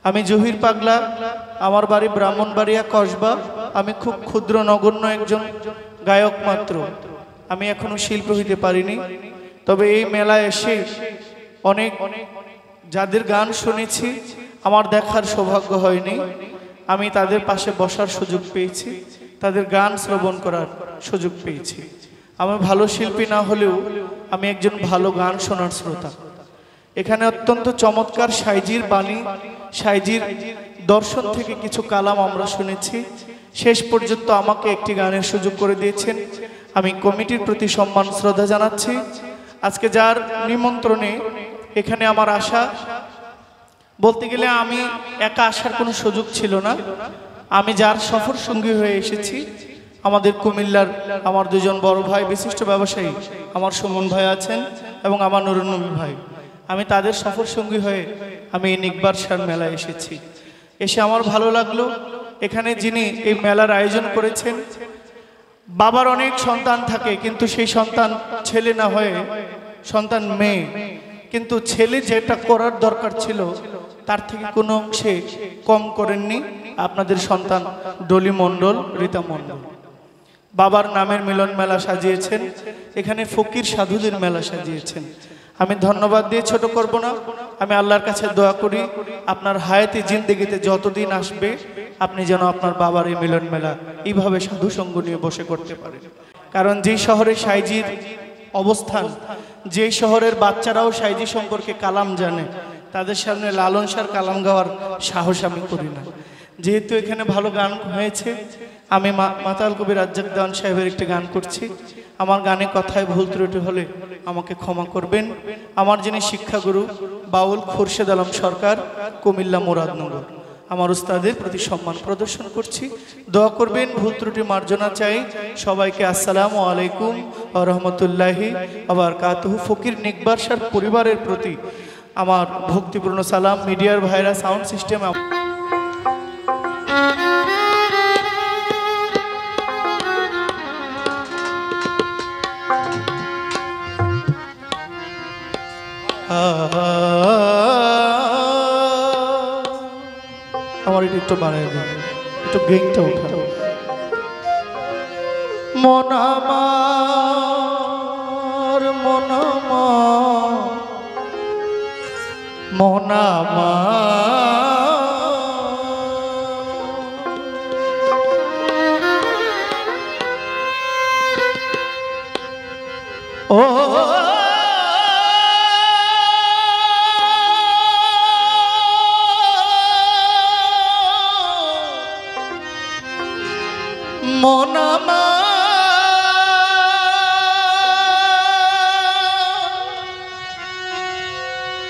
আমি জহির পাগলা, আমার বাড়ি ব্রাহ্মণবাড়িয়া কসবা। আমি খুব ক্ষুদ্র নগণ্য একজন গায়ক মাত্র। আমি এখনো শিল্পী হইতে পারিনি। তবে এই মেলায় এসে অনেক যাদের গান শুনেছি, আমার দেখার সৌভাগ্য হয়নি। আমি তাদের পাশে বসার সুযোগ পেয়েছি, তাদের গান শ্রবণ করার সুযোগ পেয়েছি। আমি ভালো শিল্পী না হলেও আমি একজন ভালো গান শোনার শ্রোতা। এখানে অত্যন্ত চমৎকার সাইজির বাণী, সাইজির দর্শন থেকে কিছু কালাম আমরা শুনেছি। শেষ পর্যন্ত আমাকে একটি গানের সুযোগ করে দিয়েছেন। আমি কমিটির প্রতি সম্মান শ্রদ্ধা জানাচ্ছি। আজকে যার নিমন্ত্রণে এখানে আমার আসা, বলতে গেলে আমি একা আসার কোনো সুযোগ ছিল না। আমি যার সফর সঙ্গী হয়ে এসেছি, আমাদের কুমিল্লার আমার দুজন বড় ভাই, বিশিষ্ট ব্যবসায়ী আমার সুমন ভাই আছেন এবং আমার নুরুন নবী ভাই। আমি তাদের সফর সঙ্গী হয়ে আমি এই নিকবারশার মেলায় এসেছি। এসে আমার ভালো লাগলো। এখানে যিনি এই মেলার আয়োজন করেছেন, বাবার অনেক সন্তান থাকে, কিন্তু সেই সন্তান ছেলে না হয়ে সন্তান মেয়ে। কিন্তু ছেলে যেটা করার দরকার ছিল তার থেকে কোনো অংশে কম করেননি আপনাদের সন্তান ডলি মণ্ডল, রীতা মণ্ডল। বাবার নামের মিলন মেলা সাজিয়েছেন, এখানে ফকির সাধুদের মেলা সাজিয়েছেন। আমি ধন্যবাদ দিয়ে ছোট করব না। আমি আল্লাহর কাছে দোয়া করি আপনার হায়াতে জিন্দেগিতে যতদিন আসবে আপনি যেন আপনার বাবার এই মিলন মেলা এইভাবে সাধু সঙ্গ নিয়ে বসে করতে পারেন। কারণ যেই শহরে সাইজির অবস্থান, যেই শহরের বাচ্চারাও সাইজি সম্পর্কে কালাম জানে, তাদের সামনে লালন শাহর কালাম গাওয়ার সাহস আমি করি না। যেহেতু এখানে ভালো গান হয়েছে, আমি মাতাল কবি রাজ্জাক দেওয়ান সাহেবের একটি গান করছি। আমার গানে কথায় ভুল ত্রুটি হলে আমাকে ক্ষমা করবেন। আমার যিনি শিক্ষাগুরু বাউল খুরশেদ আলম সরকার, কুমিল্লা মুরাদনগর, আমার উস্তাদের প্রতি সম্মান প্রদর্শন করছি। দোয়া করবেন, ভুল ত্রুটি মার্জনা চাই। সবাইকে আসসালামু আলাইকুম ওয়া রাহমাতুল্লাহি ওয়া বারাকাতুহু। ফকির নিকবারশার পরিবারের প্রতি আমার ভক্তিপূর্ণ সালাম। মিডিয়ার ভাইরা, সাউন্ড সিস্টেম আমার একটু বাড়াই দেন, একটু গেইনটা উঠাও। মন আমার, মন আমার, মন আমার, ও মন আমার,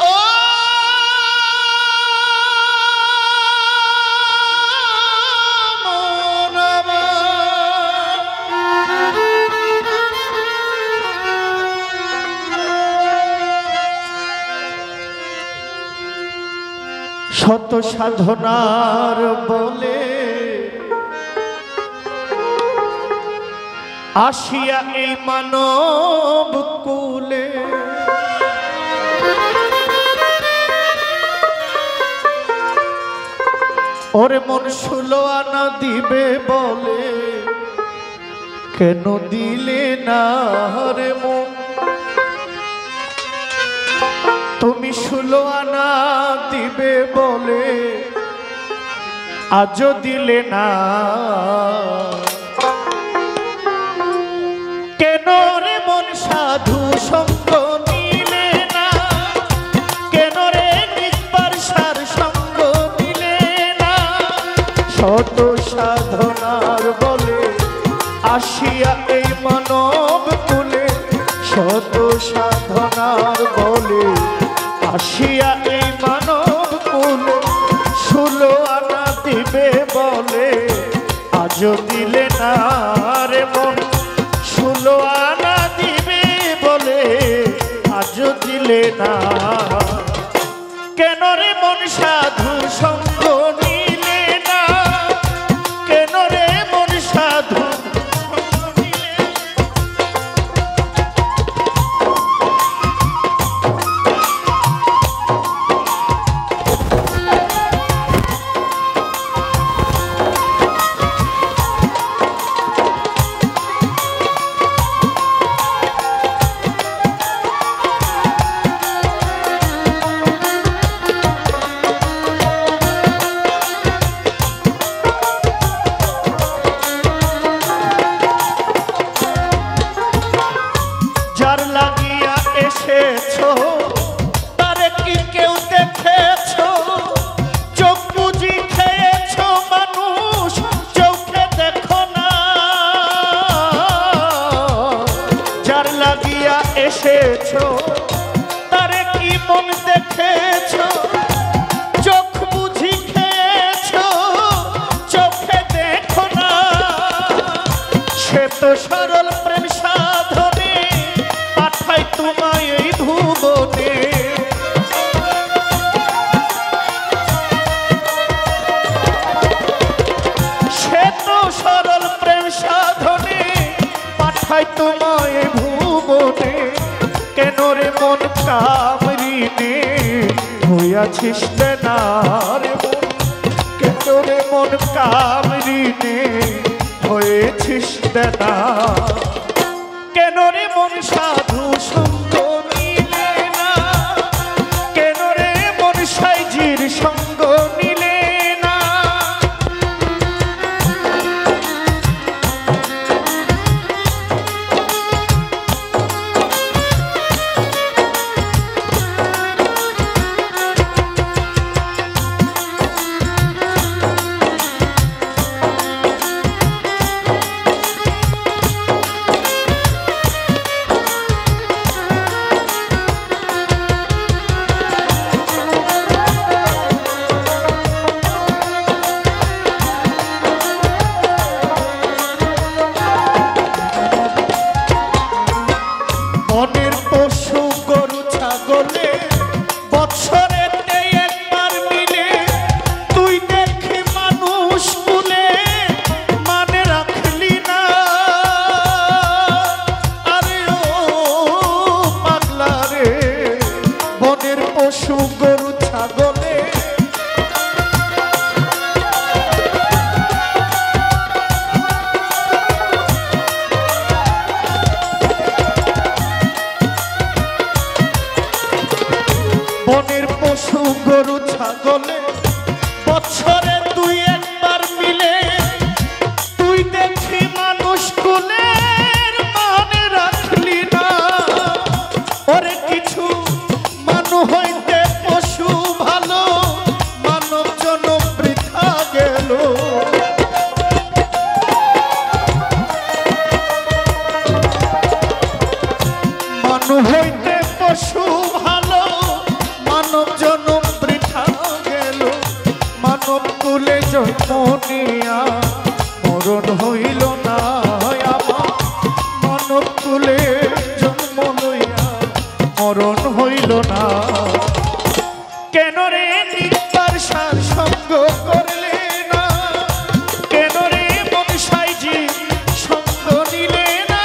ও মন আমার, শত সাধনার বলে আসিয়া এই মানব কুলে, ওরে মন 16 আনা দিবে বলে কেন দিলে না রে মন? তুমি 16 আনা দিবে বলে আজও দিলে না। কেন রে মন সাধু সঙ্গ নিলে না? কেন রে নিকবারশার সঙ্গ নিলে না? শত সাধনার বলে আসিয়া এই মানব কুলে, শত সাধনার বলে আসিয়া এই মানব কুলে, 16 আনা দিবে বলে আজও দিলে না রে মন। 16 আনা দিবে বলে আজও দিলে না। কেন রে মন সাধু সঙ্গ নিলে না? কেন রে মন সাধু পেয়েছো তারে কি মন দেখেছো চোখ বুঝি খেয়েছো চোখে দেখো না সে তো সরল প্রেম সাধনে পাঠাই তোমায় এই ভুবনে সে তো সরল প্রেম সাধনে পাঠাই তোমায় এই ভুবনে কেন রে মন কামরিনে হইয়াছিস না রে মন কেন রে মন কামরিনে হয়েছিস না কেন রে মন সাধু সঙ্গ নিলে না কেন রে মন সাইজির সঙ্গ নিলে না বনের পশু গরু ছাগলে বৎসরেতে একবার মিলে তুই দেখি মানুষ কুলে মানে রাখলি না আরে ও পাগলা রে বনের পশু গরু ছাগলে বনের পশু গরু ছাগলে বছরে তুই একবার মিলে তুই দেখি মানুষ কুলের মানে রাখলি না ওরে কিছু মানু হইতে পশু ভালো মানব জনম বৃথা গেল মানু হইতে পশু ভালো মানব জনম বৃথা গেল মানব কুলে জন্ম নিয়া মরণ হইল না আমার মানব কুলে জন্ম লইয়া মরণ হইল না কেন রে নিবার সার সঙ্গ করলে না কেন রে মন সাইজি সঙ্গ নিলে না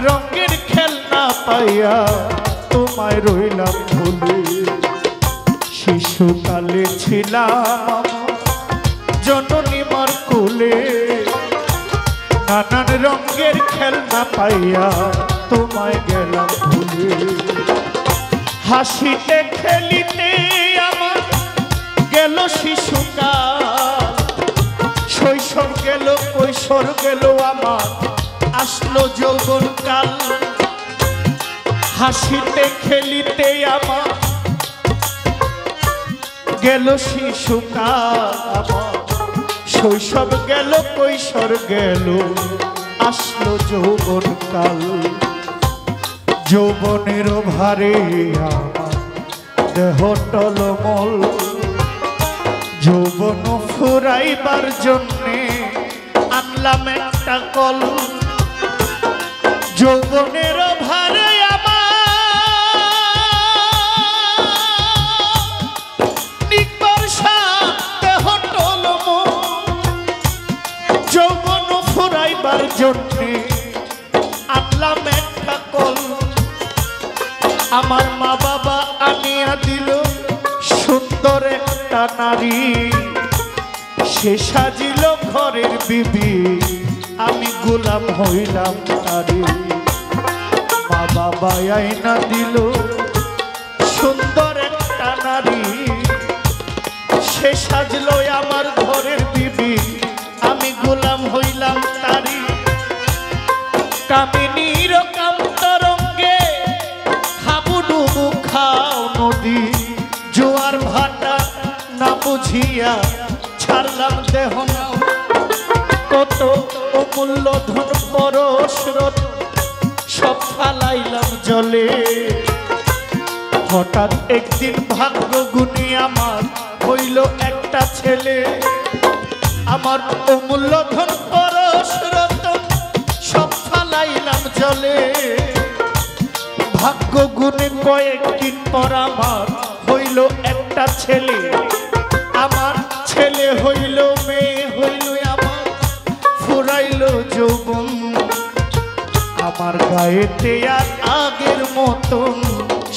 রঙের খেলনা পাইয়া তোমায় রইলাম ভুলে। শিশুকালে ছিলাম জননী মার কোলে, নানান রঙের খেলনা পাইয়া তোমায় গেলাম ভুলে। হাসিতে খেলিতে আমার গেল শিশুকাল, শৈশব গেল কৈশোর গেল আমার আসলো যৌবনকাল। হাসিতে খেলিতে আমার গেল শিশুকাল, আমার শৈশব গেল কৈশোর গেল আসলো যৌবনকাল। যৌবনের ভারে আমার দেহ টলমল, যৌবন ফুরাইবার জন্যে আনলাম একটা কল। যৌবনের ভারে যৌবন ফুরাইবার জন্যে আনলাম একটা কল। আমার মা বাবা আনিয়া দিল সুন্দর একটা নারী, সে সাজিল ঘরের বিবি, আমি গোলাম হইলাম তারি। মা বাবা আইনা দিল সুন্দর একটা নারী, সে সাজলো আমার ঘরের বিবি, আমি গোলাম হইলাম তারি। কামিনীর কান্তরঙ্গে হাবুডুবু খাও নদী, জোয়ার ভাটা না বুঝিয়া ছাড়লাম দেহ নাও। কত অমূল্য ধন পরশরত সব ফালাইলাম জলে। হঠাৎ একদিন ভাগ্য গুণী আমার হইল একটা ছেলে। আমার অমূল্য ধন পরশরত সব ফালাইলাম জলে। ভাগ্য গুণে কয়েকদিন পর আমার হইল একটা ছেলে। আমার ছেলে হইল মেয়ে হইল আমার ফুরাইল যৌবন। আমার গায়েতে আর আগের মতন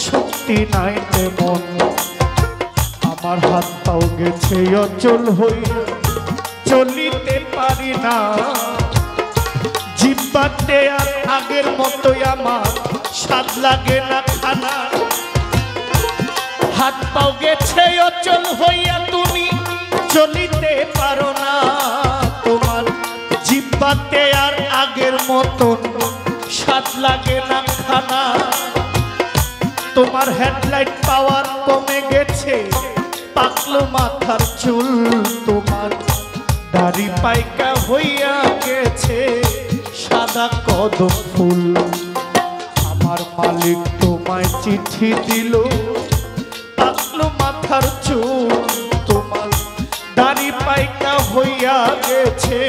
শক্তি নাই তেমন। আমার হাত পাও গেছে অচল হইয়া চলিতে পারি না। জিহ্বাতে আর আগের মতোই আমার স্বাদ লাগে না খানা। হাত পাও গেছে অচল হইয়া তুমি চলিতে পারো না। তোমার জিহ্বাতে আর আগের মতন স্বাদ লাগে না খানা। তোমার হেডলাইট পাওয়ার কমে গেছে, পাকলো মাথার চুল। তোমার দাড়ি পাইকা হইয়া গেছে সাদা কদম ফুল। আমার মালিক তোমায় চিঠি দিল, পাকলো মাথার চুল। তোমার দাড়ি পাইকা হইয়া গেছে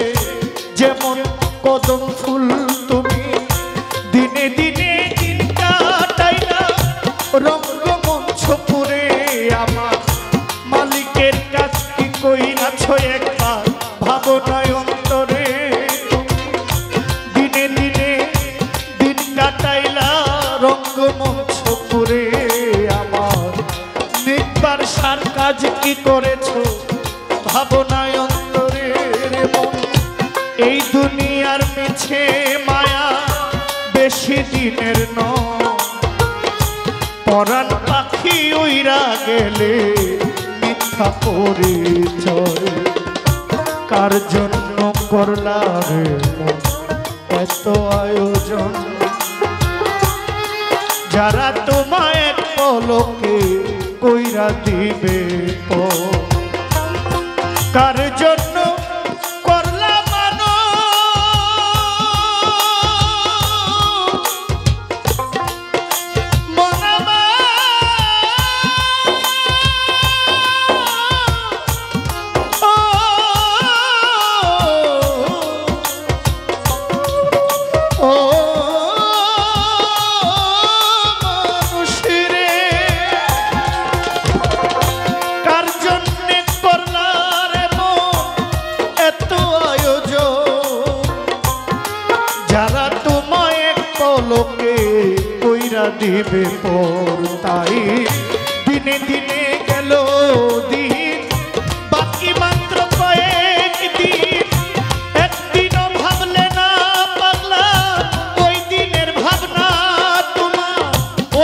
যেমন কদম ফুল। তুমি দিনে দিনে দিন কাটাইলা রঙ্গমঞ্চ পুরে। আমার মালিকের কাছ কি কইরাছ একবার ভাবনায় অন্তরে। দিনে দিনে দিন কাটাইলা রঙ্গমঞ্চ পুরে। আমার নিকবার সার কাজ কি করেছ ভাবনায় অন্তরে। এই দুনিয়ার মিছে মায়া বেশি দিনের নয়। পরাণ পাখি উইরা গেলে মিথ্যা পরিচয়। কার জন্য করলা রে এত আয়োজন? যারা তোমায় এক পলকে কইরা দিবে কার জন্য করলা মানো? দিবে পর তাই দিনে দিনে গেল দিন বাকি মাত্র কয়েক দিন একদিনও ভাবলে না পাগলা ওই দিনের ভাবনা তোমার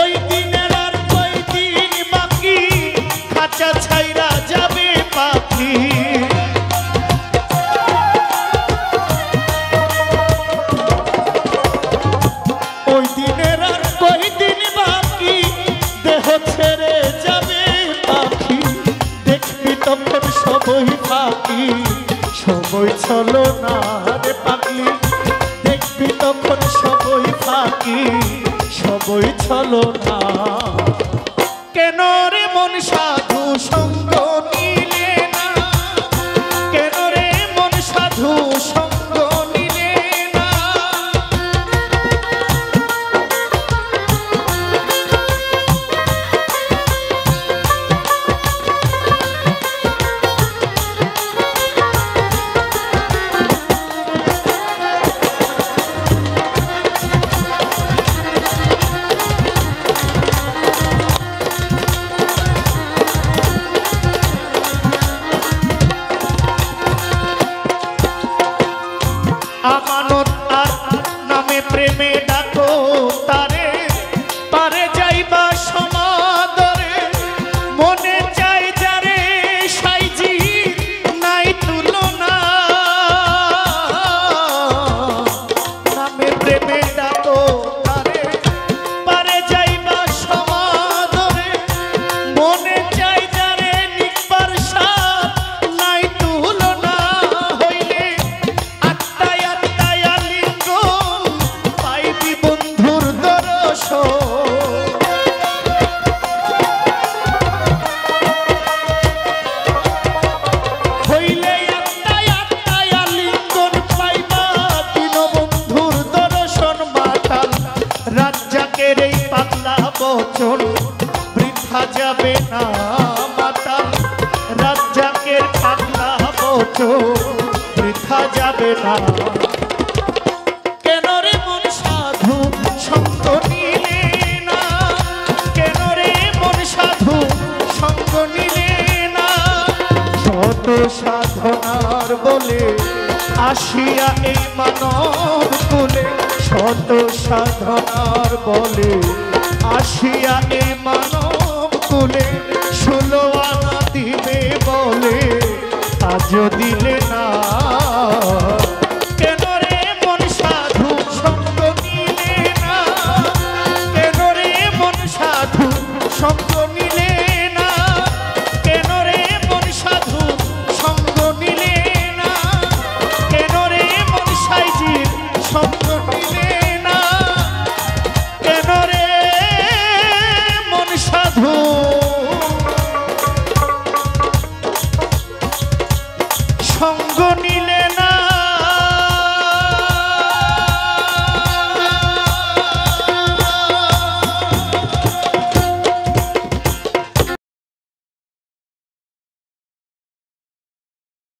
ওই দিনের আর কয়দিন বাকি খাঁচা ছাইরা যাবে পাখি ওই দিনের আর কয়দিন বাকি দেহ ছেড়ে যাবে পাখি দেখবি তখন সবই ফাঁকি সবই চলো না রে পাগলি দেখবি তখন সবই ফাঁকি সবই চলো না কেন রে মন সাধু সঙ্গ নিলে না কেন রে মন সাধু সঙ্গ নিলে না আমানত আর নামে প্রেমে ডাকো তারে পারে যাইবা সমাদরে মনে চাই যারে সাইজি নাই তুলনা নামে প্রেমে ডাকো তারে পারে যাইবা সমাদরে মনে চাই যারে নিকবার সাথ নাই তুলনা হইলে বন্ধুর দর্শন হইলে আত্মায় আত্মায় আলিঙ্গন পাইবা দীনবন্ধুর দর্শন মাতাল রাজ্জাকের এই পাগলা বচন বৃথা যাবে না মাতাল রাজ্জাকের পাগলা বচন বৃথা যাবে না কেন রে মন সাধু সঙ্গ নিলে না কেন রে মন সাধু সঙ্গ নিলে না শত সাধনার বলে আসিয়া এই মানব কুলে শত সাধনার বলে আসিয়া এই মানব কুলে 16 আনা দিবে বলে আজও দিলে না কেন রে মন সাধু সঙ্গ নিলে না কেন রে মন সাধু সঙ্গ নিলে না কেন রে মন সাধু সঙ্গ নিলে না কেন রে মন সাইজির সঙ্গ নিলে না কেন রে মন সাধু সঙ্গ নিলে